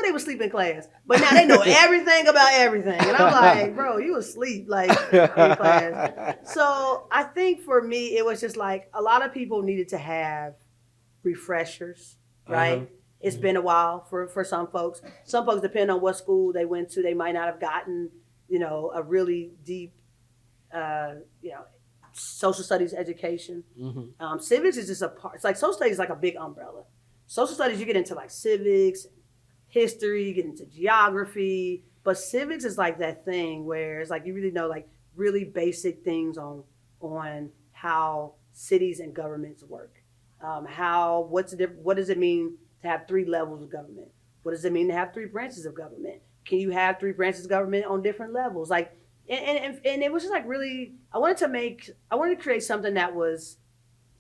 they was sleep in class, but now they know everything about everything, and I'm like, bro, you asleep like in class. So I think for me, it was just like a lot of people needed to have refreshers, right? It's been a while for some folks. Some folks, depending on what school they went to, they might not have gotten, a really deep, social studies education. Civics is just a part. It's like social studies is like a big umbrella. Social studies, you get into like civics, history, you get into geography, but civics is like that thing where it's like you really know like really basic things on how cities and governments work. What does it mean to have 3 levels of government? What does it mean to have 3 branches of government? Can you have 3 branches of government on different levels? Like And it was just like really, I wanted to create something that was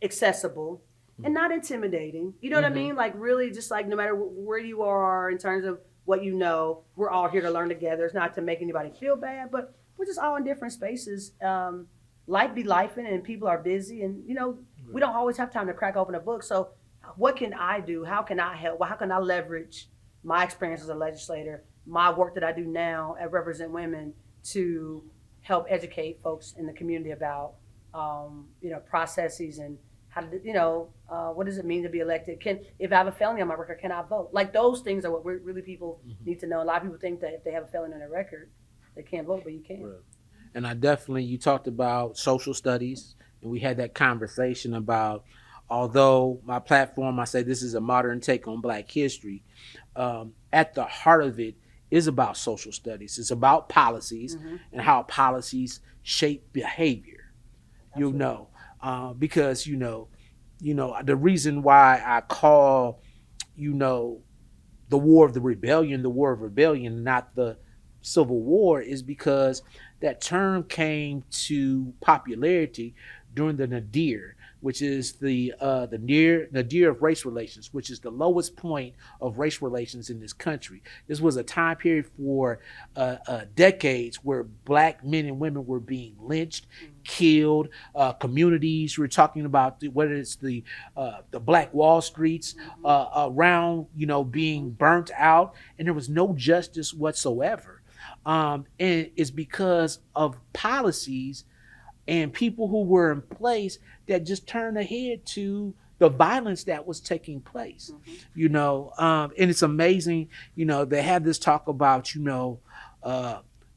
accessible and not intimidating. You know what I mean? Like really just like no matter where you are in terms of what you know, we're all here to learn together. It's not to make anybody feel bad, but we're just all in different spaces. Life be lifing and people are busy and, we don't always have time to crack open a book. So what can I do? How can I help? How can I leverage my experience as a legislator, my work that I do now at Represent Women to help educate folks in the community about, processes and how to, what does it mean to be elected? If I have a felony on my record, can I vote? Like those things are what really people need to know. A lot of people think that if they have a felony on their record, they can't vote, but you can. Right. And you talked about social studies, and we had that conversation about, although my platform, I say this is a modern take on Black history, at the heart of it is about social studies. It's about policies and how policies shape behavior. Absolutely. Because the reason why I call the War of Rebellion, not the Civil War, is because that term came to popularity during the nadir, which is the nadir of race relations, which is the lowest point of race relations in this country. This was a time period for decades where Black men and women were being lynched, killed. Communities, we're talking about whether it's the Black Wall Streets around, being burnt out, and there was no justice whatsoever. And it's because of policies and people who were in place that just turned ahead to the violence that was taking place. And it's amazing, they had this talk about,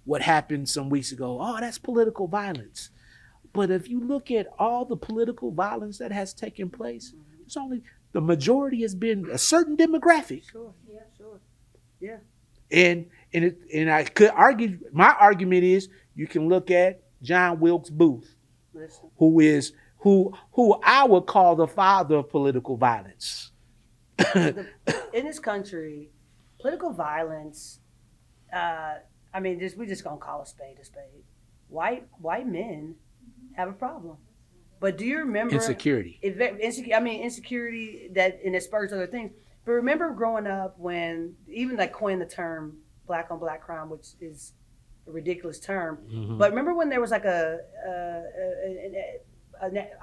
what happened some weeks ago. Oh, that's political violence. But if you look at all the political violence that has taken place, it's only the majority has been a certain demographic. Sure. Yeah. Sure. Yeah. And I could argue, my argument is you can look at John Wilkes Booth, who I would call the father of political violence. In this country, political violence, we just gonna call a spade a spade. White men have a problem. But do you remember insecurity? Insecurity that and it spurs other things. But remember growing up when even like coined the term Black on Black crime, which is a ridiculous term. But remember when there was like I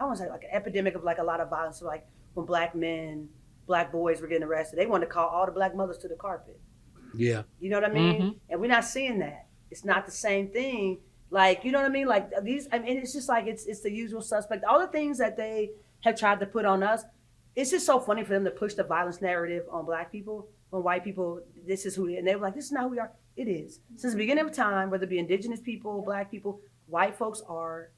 want to say like an epidemic of like a lot of violence, so like when Black boys were getting arrested, they wanted to call all the Black mothers to the carpet. Yeah. You know what I mean? And we're not seeing that. It's not the same thing. Like, you know what I mean? Like these, it's just like, it's the usual suspect. All the things that they have tried to put on us, it's just so funny for them to push the violence narrative on Black people, on white people. This is who they, and they were like, this is not who we are. It is. Since the beginning of time, whether it be indigenous people, Black people, white folks are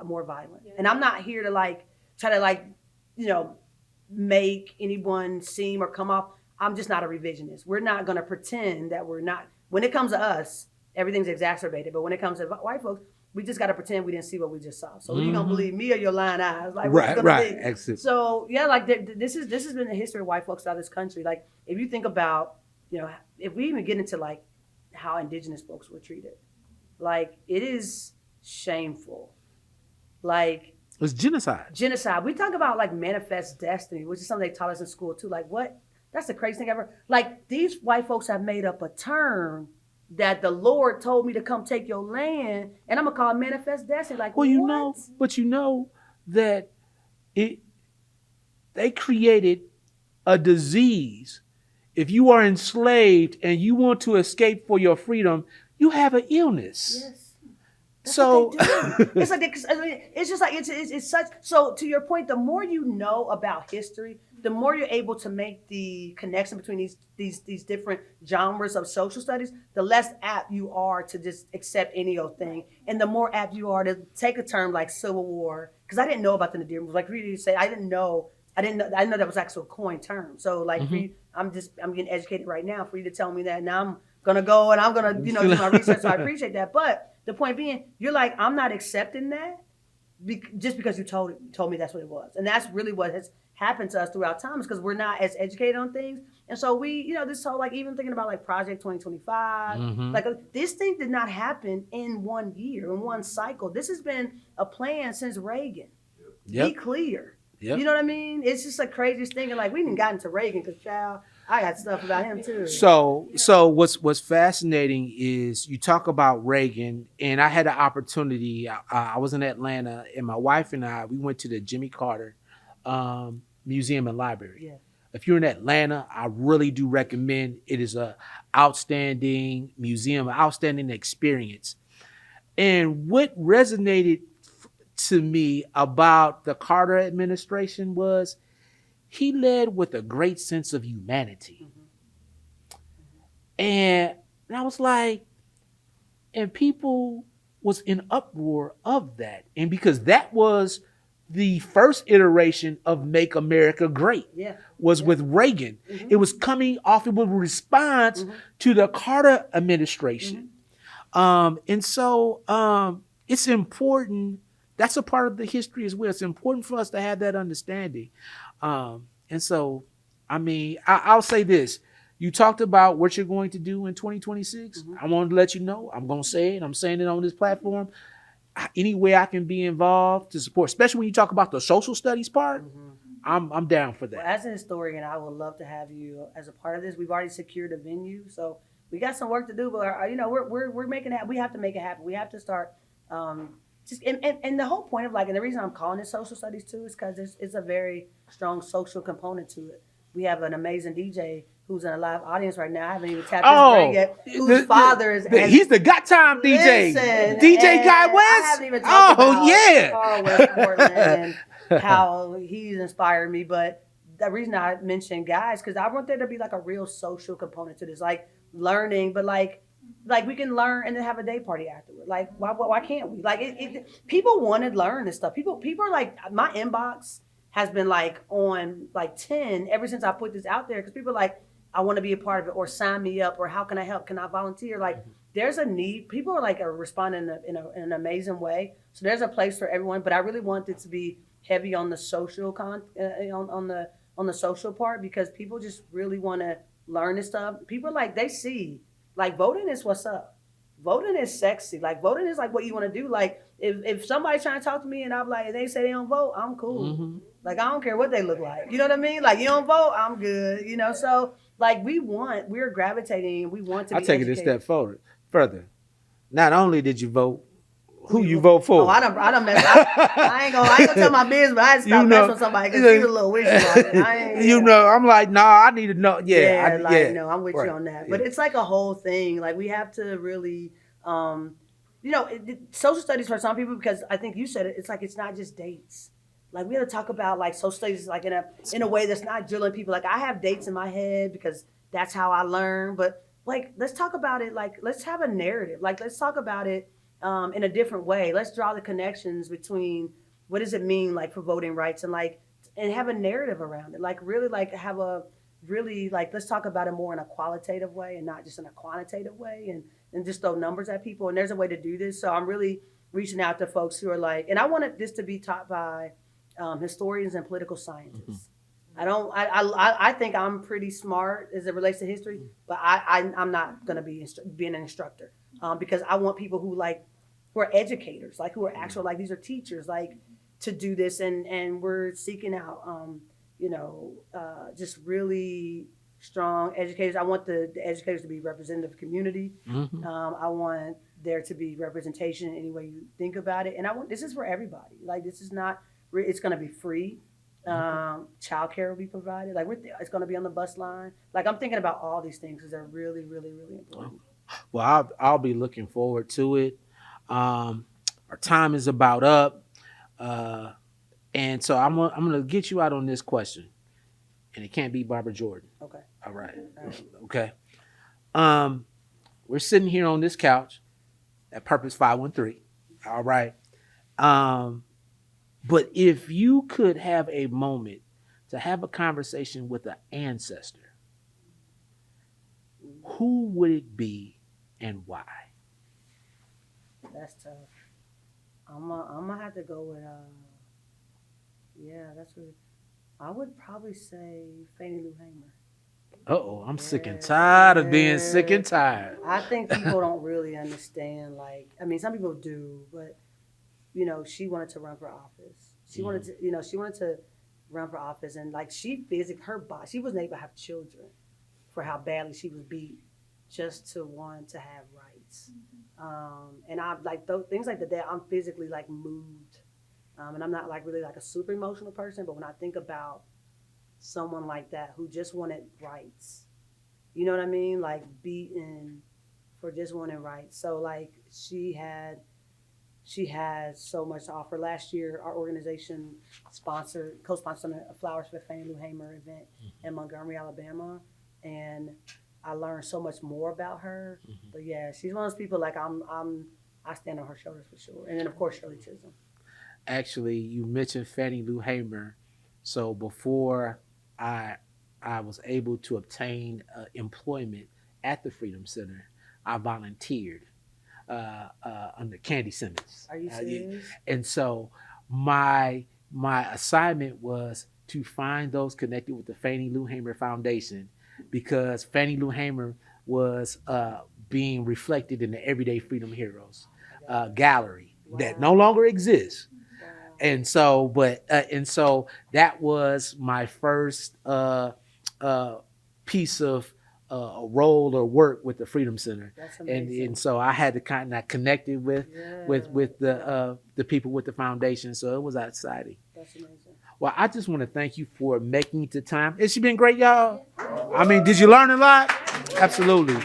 more violent. Yeah. And I'm not here to try to make anyone seem or come off. I'm just not a revisionist. We're not going to pretend that we're not. When it comes to us, everything's exacerbated. But when it comes to white folks, we just got to pretend we didn't see what we just saw. So are you going to believe me or your lying eyes? Like, right. Exit. So yeah, like this has been the history of white folks throughout this country. Like if you think about, if we even get into like how indigenous folks were treated, like it is shameful. Like it's genocide. We talk about like manifest destiny, which is something they taught us in school too. Like what? That's the craziest thing ever. Like these white folks have made up a term that the Lord told me to come take your land, and I'm gonna call it manifest destiny. Like, well, that they created a disease. If you are enslaved and you want to escape for your freedom, you have an illness. Yes. That's so it's like it's just like it's such. So to your point, the more you know about history, the more you're able to make the connection between these different genres of social studies, the less apt you are to just accept any old thing, and the more apt you are to take a term like Civil War, because I didn't know about the nadir. Like really say, I didn't know that was actually a coined term. So like for you, I'm getting educated right now. For you to tell me that, now I'm gonna go and I'm gonna do my research. So I appreciate that, but the point being, you're like, I'm not accepting that. just because you told me that's what it was. And that's really what has happened to us throughout time, is because we're not as educated on things. And so we, this whole, like, even thinking about like Project 2025, like this thing did not happen in 1 year, in one cycle. This has been a plan since Reagan. Be clear. You know what I mean? It's just the craziest thing. And like, we didn't gotten to Reagan because, child, I got stuff about him too. So what's fascinating is you talk about Reagan, and I had an opportunity. I was in Atlanta, and my wife and we went to the Jimmy Carter Museum and Library. Yeah. If you're in Atlanta, I really do recommend. It is a outstanding museum, outstanding experience. And what resonated to me about the Carter administration was he led with a great sense of humanity. And I was like, and people was in uproar of that. And because that was the first iteration of Make America Great, was with Reagan. It was coming off of a response to the Carter administration. And so it's important. That's a part of the history as well. It's important for us to have that understanding. And so, I mean, I'll say this. You talked about what you're going to do in 2026. I wanted to let you know. I'm going to say it. I'm saying it on this platform. Any way I can be involved to support, especially when you talk about the social studies part, I'm down for that. Well, as a historian, I would love to have you as a part of this. We've already secured a venue, so we got some work to do. But we're making that. We have to make it happen. We have to start. And the whole point of and the reason I'm calling it social studies too is because it's a very strong social component to it. We have an amazing DJ who's in a live audience right now. I haven't even tapped his brain yet. Whose father is he's the Got Time DJ. Listen, DJ Guy West. I haven't even talked about Carl West Portland and how he's inspired me. But the reason I mentioned guys, because I want there to be like a real social component to this, like learning, but like we can learn and then have a day party afterward. Like why can't we? Like people want to learn this stuff. People are like, my inbox has been like on like 10 ever since I put this out there, because people are like, I want to be a part of it, or sign me up, or how can I help? Can I volunteer? Like there's a need. People are responding in an amazing way. So there's a place for everyone, but I really want it to be heavy on the social on the social part, because people just really want to learn this stuff. People are like, they see like voting is what's up. Voting is sexy. Like voting is like what you want to do. Like if somebody's trying to talk to me and I'm like, they say they don't vote, I'm cool. Like I don't care what they look like. You know what I mean? Like you don't vote, I'm good. So like we're gravitating. We want to. I'll take it a step further. Not only did you vote, who you vote for? Oh, I don't mess. I ain't gonna tell my business, but I just stop messing with somebody because she was a little wishy-washy. I'm like, I need to know. No, I'm with you on that. But it's like a whole thing. Like we have to really, social studies for some people, because I think you said it. It's like it's not just dates. Like we have to talk about like social studies like in a way that's not drilling people. Like I have dates in my head because that's how I learn. But like let's talk about it. Like let's have a narrative. Like let's talk about it in a different way. Let's draw the connections between what does it mean like for voting rights and have a narrative around it. Like really let's talk about it more in a qualitative way and not just in a quantitative way and just throw numbers at people. And there's a way to do this. So I'm really reaching out to folks who are like, and I wanted this to be taught by historians and political scientists. I think I'm pretty smart as it relates to history, but I'm not going to be being an instructor because I want people who are educators, like who are actual, like these are teachers, like to do this. And we're seeking out, just really strong educators. I want the educators to be representative of community. I want there to be representation in any way you think about it. And this is for everybody. Like this is not, it's going to be free. Childcare will be provided. Like it's going to be on the bus line. Like I'm thinking about all these things because they're really, really, really important. Well, I'll be looking forward to it. Our time is about up, and so I'm gonna get you out on this question, and it can't be Barbara Jordan. Okay. All right. Okay. We're sitting here on this couch at Purpose 513. All right. But if you could have a moment to have a conversation with an ancestor, who would it be and why? That's tough. I'm gonna have to go with yeah, that's what I would probably say. Fannie Lou Hamer. Uh-oh, I'm sick and tired of being sick and tired. I think people don't really understand. Like, I mean, some people do, but you know, she wanted to run for office. She wanted to, you know, she wanted to run for office, and like she physically, her body, she wasn't able to have children for how badly she was beat, just to want to have rights. And I like those things like that. I'm physically like moved, and I'm not like really like a super emotional person, but when I think about someone like that who just wanted rights, you know what I mean, like beaten for just wanting rights. So like she has so much to offer. Last year, our organization co-sponsored a Flowers for Fannie Lou Hamer event in Montgomery, Alabama, and I learned so much more about her. But yeah, she's one of those people like I stand on her shoulders for sure. And then of course Shirley Chisholm. Actually, you mentioned Fannie Lou Hamer, so before I was able to obtain employment at the Freedom Center, I volunteered under Candy Simmons. Are you serious? And so my assignment was to find those connected with the Fannie Lou Hamer Foundation, because Fannie Lou Hamer was being reflected in the Everyday Freedom Heroes gallery that no longer exists. And so, and so that was my first piece of role or work with the Freedom Center. That's amazing. And so I had to kind of connect it with the people with the foundation. So it was exciting. That's amazing. Well, I just want to thank you for making the time. Has she been great, y'all? I mean, did you learn a lot? Absolutely.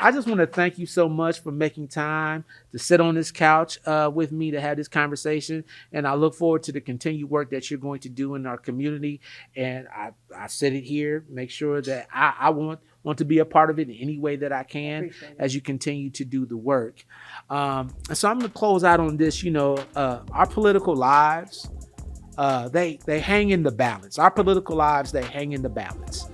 I just want to thank you so much for making time to sit on this couch with me to have this conversation. And I look forward to the continued work that you're going to do in our community. And I said it here, make sure that I want to be a part of it in any way that I can as you continue to do the work. So I'm going to close out on this. You know, our political lives, they hang in the balance. Our political lives, they hang in the balance.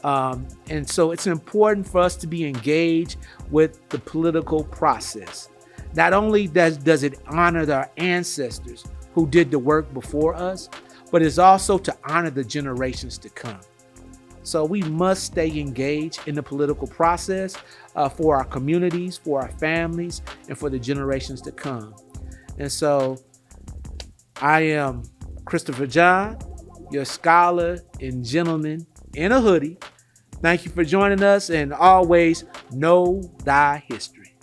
And so it's important for us to be engaged with the political process. Not only does it honor our ancestors who did the work before us, but it's also to honor the generations to come. So we must stay engaged in the political process for our communities, for our families, and for the generations to come. And so I am Christopher John, your scholar and gentleman in a hoodie. Thank you for joining us, and always know thy history.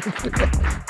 So,